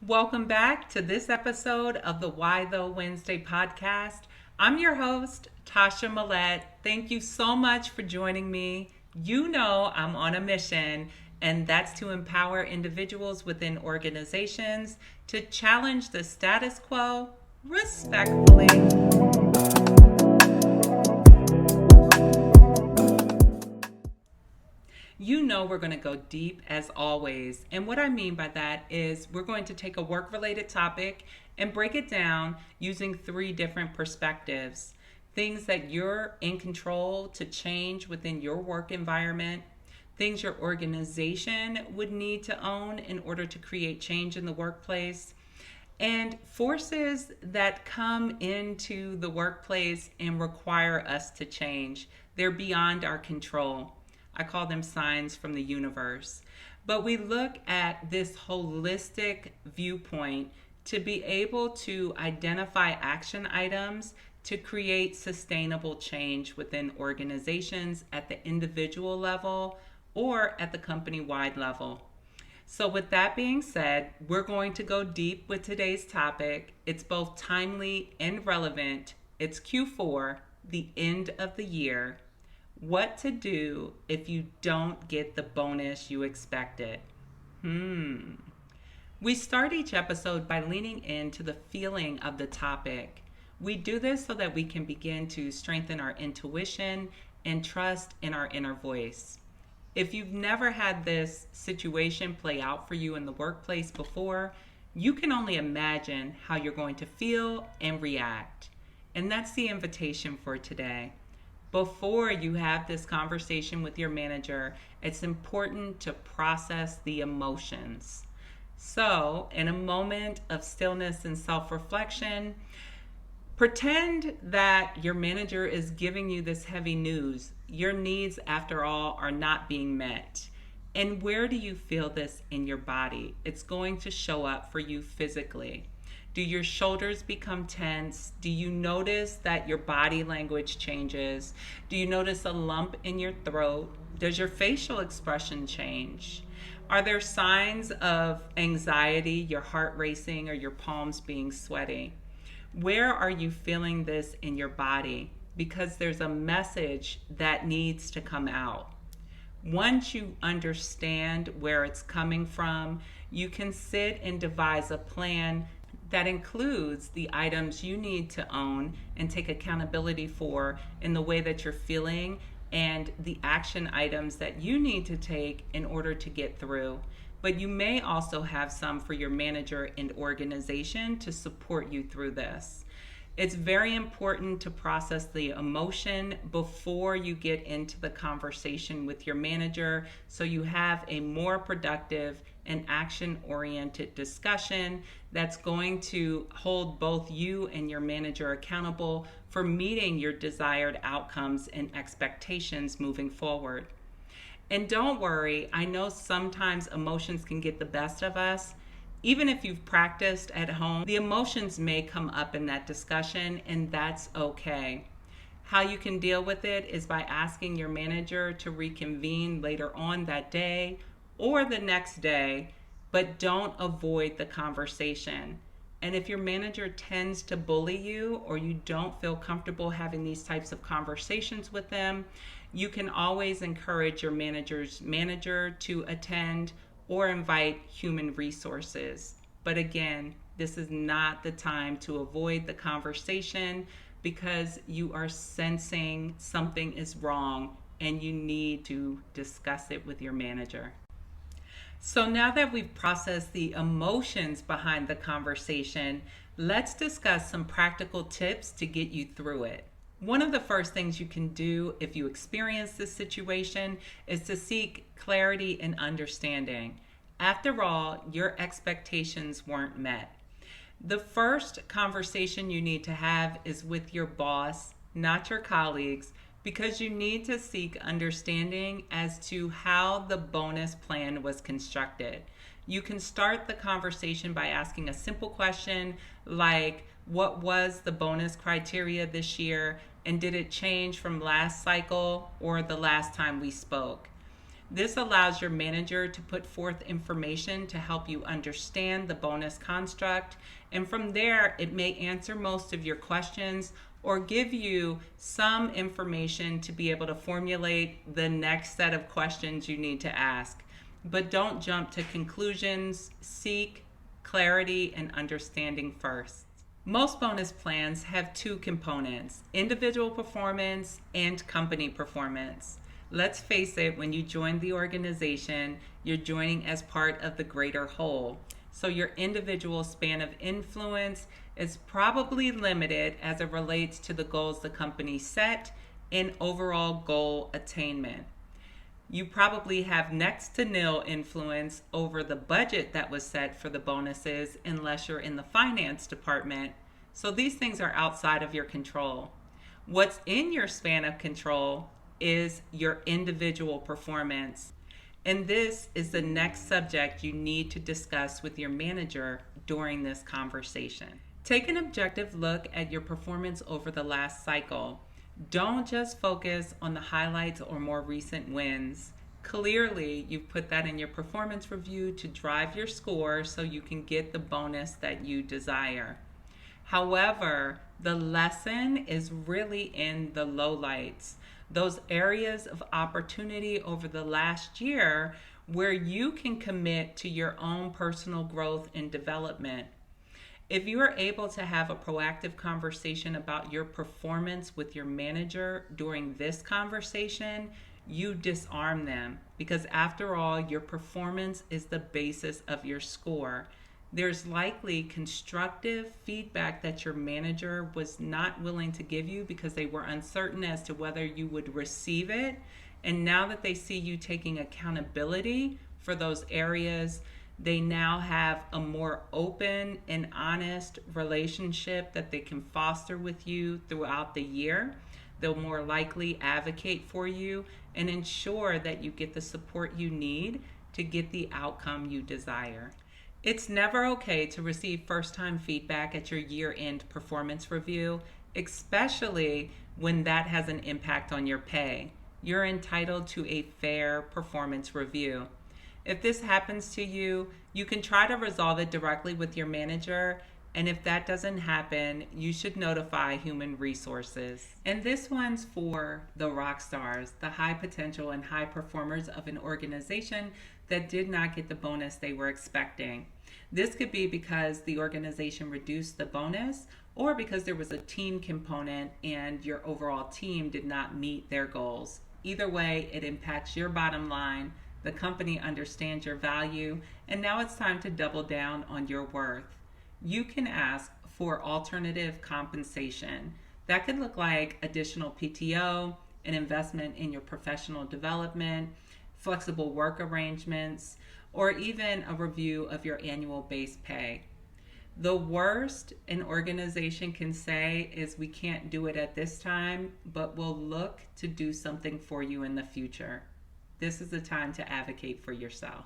Welcome back to this episode of the Tho Wednesday Podcast. I'm your host, Tashia Mallette. Thank you so much for joining me. You know I'm on a mission, and that's to empower individuals within organizations to challenge the status quo respectfully. You know we're going to go deep as always. And what I mean by that is we're going to take a work-related topic and break it down using three different perspectives. Things that you're in control to change within your work environment, things your organization would need to own in order to create change in the workplace, and forces that come into the workplace and require us to change. They're beyond our control. I call them signs from the universe. But we look at this holistic viewpoint to be able to identify action items to create sustainable change within organizations at the individual level or at the company-wide level. So with that being said, we're going to go deep with today's topic. It's both timely and relevant. It's Q4, the end of the year. What to do if you don't get the bonus you expected. We start each episode by leaning into the feeling of the topic. We do this so that we can begin to strengthen our intuition and trust in our inner voice. If you've never had this situation play out for you in the workplace before, you can only imagine how you're going to feel and react. And that's the invitation for today. Before you have this conversation with your manager, it's important to process the emotions. So, in a moment of stillness and self-reflection, pretend that your manager is giving you this heavy news. Your needs, after all, are not being met. And where do you feel this in your body? It's going to show up for you physically. Do your shoulders become tense? Do you notice that your body language changes? Do you notice a lump in your throat? Does your facial expression change? Are there signs of anxiety, your heart racing, or your palms being sweaty? Where are you feeling this in your body? Because there's a message that needs to come out. Once you understand where it's coming from, you can sit and devise a plan that includes the items you need to own and take accountability for in the way that you're feeling and the action items that you need to take in order to get through. But you may also have some for your manager and organization to support you through this. It's very important to process the emotion before you get into the conversation with your manager so you have a more productive and action-oriented discussion that's going to hold both you and your manager accountable for meeting your desired outcomes and expectations moving forward. And don't worry, I know sometimes emotions can get the best of us. Even if you've practiced at home, the emotions may come up in that discussion, and that's okay. How you can deal with it is by asking your manager to reconvene later on that day or the next day, but don't avoid the conversation. And if your manager tends to bully you or you don't feel comfortable having these types of conversations with them, you can always encourage your manager's manager to attend or invite human resources. But again, this is not the time to avoid the conversation because you are sensing something is wrong and you need to discuss it with your manager. So now that we've processed the emotions behind the conversation, let's discuss some practical tips to get you through it. One of the first things you can do if you experience this situation is to seek clarity and understanding. After all, your expectations weren't met. The first conversation you need to have is with your boss, not your colleagues, because you need to seek understanding as to how the bonus plan was constructed. You can start the conversation by asking a simple question like, what was the bonus criteria this year, and did it change from last cycle or the last time we spoke? This allows your manager to put forth information to help you understand the bonus construct, and from there, it may answer most of your questions or give you some information to be able to formulate the next set of questions you need to ask. But don't jump to conclusions. Seek clarity and understanding first. Most bonus plans have two components: individual performance and company performance. Let's face it, when you join the organization, you're joining as part of the greater whole. So your individual span of influence is probably limited as it relates to the goals the company set and overall goal attainment. You probably have next to nil influence over the budget that was set for the bonuses unless you're in the finance department. So these things are outside of your control. What's in your span of control is your individual performance. And this is the next subject you need to discuss with your manager during this conversation. Take an objective look at your performance over the last cycle. Don't just focus on the highlights or more recent wins. Clearly, you've put that in your performance review to drive your score so you can get the bonus that you desire. However, the lesson is really in the lowlights, those areas of opportunity over the last year where you can commit to your own personal growth and development. If you are able to have a proactive conversation about your performance with your manager during this conversation, you disarm them, because after all, your performance is the basis of your score. There's likely constructive feedback that your manager was not willing to give you because they were uncertain as to whether you would receive it. And now that they see you taking accountability for those areas, they now have a more open and honest relationship that they can foster with you throughout the year. They'll more likely advocate for you and ensure that you get the support you need to get the outcome you desire. It's never okay to receive first-time feedback at your year-end performance review, especially when that has an impact on your pay. You're entitled to a fair performance review. If this happens to you, you can try to resolve it directly with your manager, and if that doesn't happen, you should notify human resources. And this one's for the rock stars, the high potential and high performers of an organization that did not get the bonus they were expecting. This could be because the organization reduced the bonus, or because there was a team component and your overall team did not meet their goals. Either way, it impacts your bottom line. The company understands your value, and now it's time to double down on your worth. You can ask for alternative compensation. That could look like additional PTO, an investment in your professional development, flexible work arrangements, or even a review of your annual base pay. The worst an organization can say is, we can't do it at this time, but we'll look to do something for you in the future. This is the time to advocate for yourself.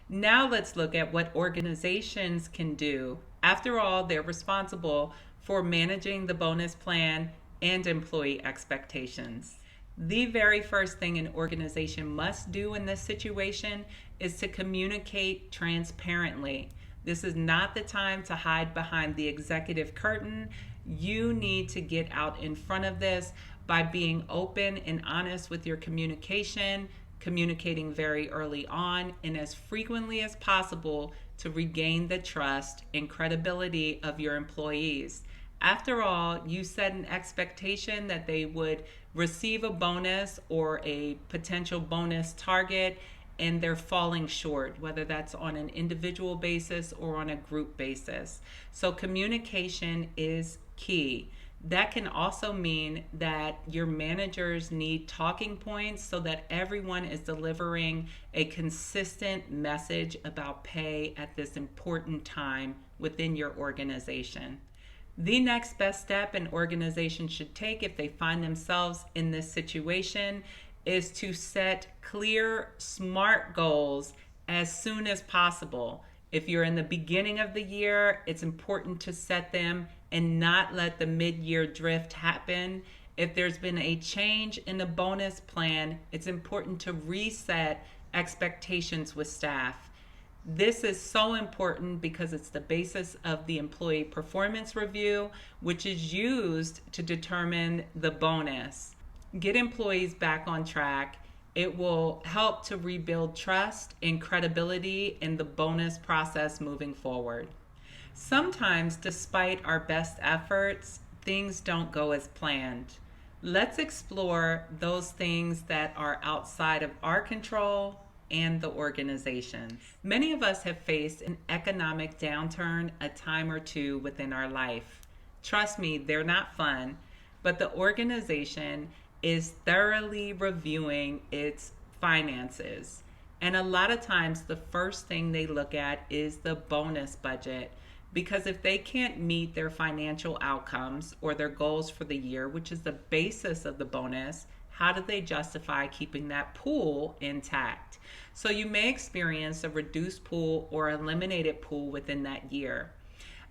Now let's look at what organizations can do. After all, they're responsible for managing the bonus plan and employee expectations. The very first thing an organization must do in this situation is to communicate transparently. This is not the time to hide behind the executive curtain. You need to get out in front of this by being open and honest with your communication, communicating very early on and as frequently as possible to regain the trust and credibility of your employees. After all, you set an expectation that they would receive a bonus or a potential bonus target, and they're falling short, whether that's on an individual basis or on a group basis. So communication is key. That can also mean that your managers need talking points so that everyone is delivering a consistent message about pay at this important time within your organization. The next best step an organization should take if they find themselves in this situation is to set clear, SMART goals as soon as possible. If you're in the beginning of the year, it's important to set them and not let the mid-year drift happen. If there's been a change in the bonus plan, it's important to reset expectations with staff. This is so important because it's the basis of the employee performance review, which is used to determine the bonus. Get employees back on track. It will help to rebuild trust and credibility in the bonus process moving forward. Sometimes, despite our best efforts, things don't go as planned. Let's explore those things that are outside of our control and the organization. Many of us have faced an economic downturn a time or two within our life. Trust me, they're not fun, but the organization is thoroughly reviewing its finances. And a lot of times the first thing they look at is the bonus budget, because if they can't meet their financial outcomes or their goals for the year, which is the basis of the bonus, how do they justify keeping that pool intact? So you may experience a reduced pool or eliminated pool within that year.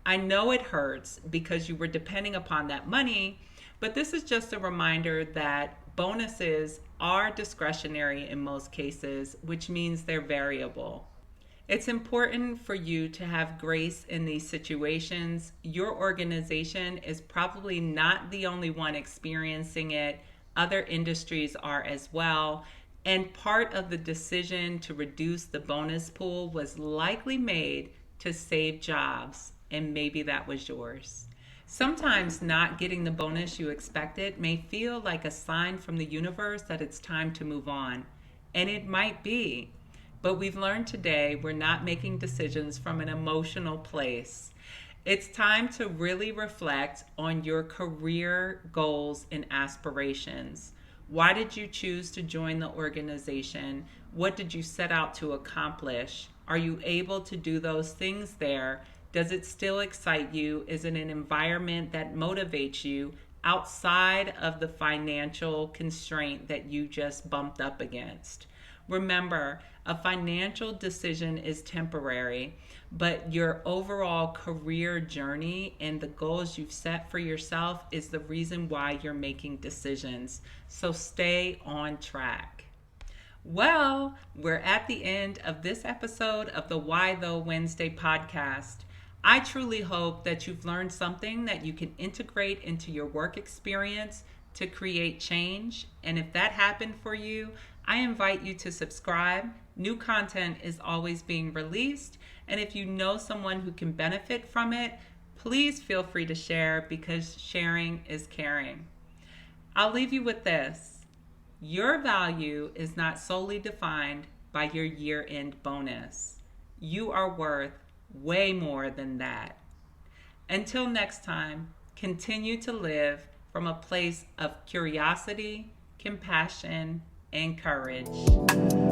I know it hurts because you were depending upon that money, but this is just a reminder that bonuses are discretionary in most cases, which means they're variable. It's important for you to have grace in these situations. Your organization is probably not the only one experiencing it. Other industries are as well. And part of the decision to reduce the bonus pool was likely made to save jobs, and maybe that was yours. Sometimes not getting the bonus you expected may feel like a sign from the universe that it's time to move on. And it might be. But we've learned today we're not making decisions from an emotional place. It's time to really reflect on your career goals and aspirations. Why did you choose to join the organization? What did you set out to accomplish? Are you able to do those things there? Does it still excite you? Is it an environment that motivates you outside of the financial constraint that you just bumped up against? Remember, a financial decision is temporary, but your overall career journey and the goals you've set for yourself is the reason why you're making decisions. So stay on track. Well, we're at the end of this episode of the Tho Wednesday Podcast. I truly hope that you've learned something that you can integrate into your work experience to create change. And if that happened for you, I invite you to subscribe. New content is always being released. And if you know someone who can benefit from it, please feel free to share, because sharing is caring. I'll leave you with this. Your value is not solely defined by your year-end bonus. You are worth way more than that. Until next time, continue to live from a place of curiosity, compassion, and courage.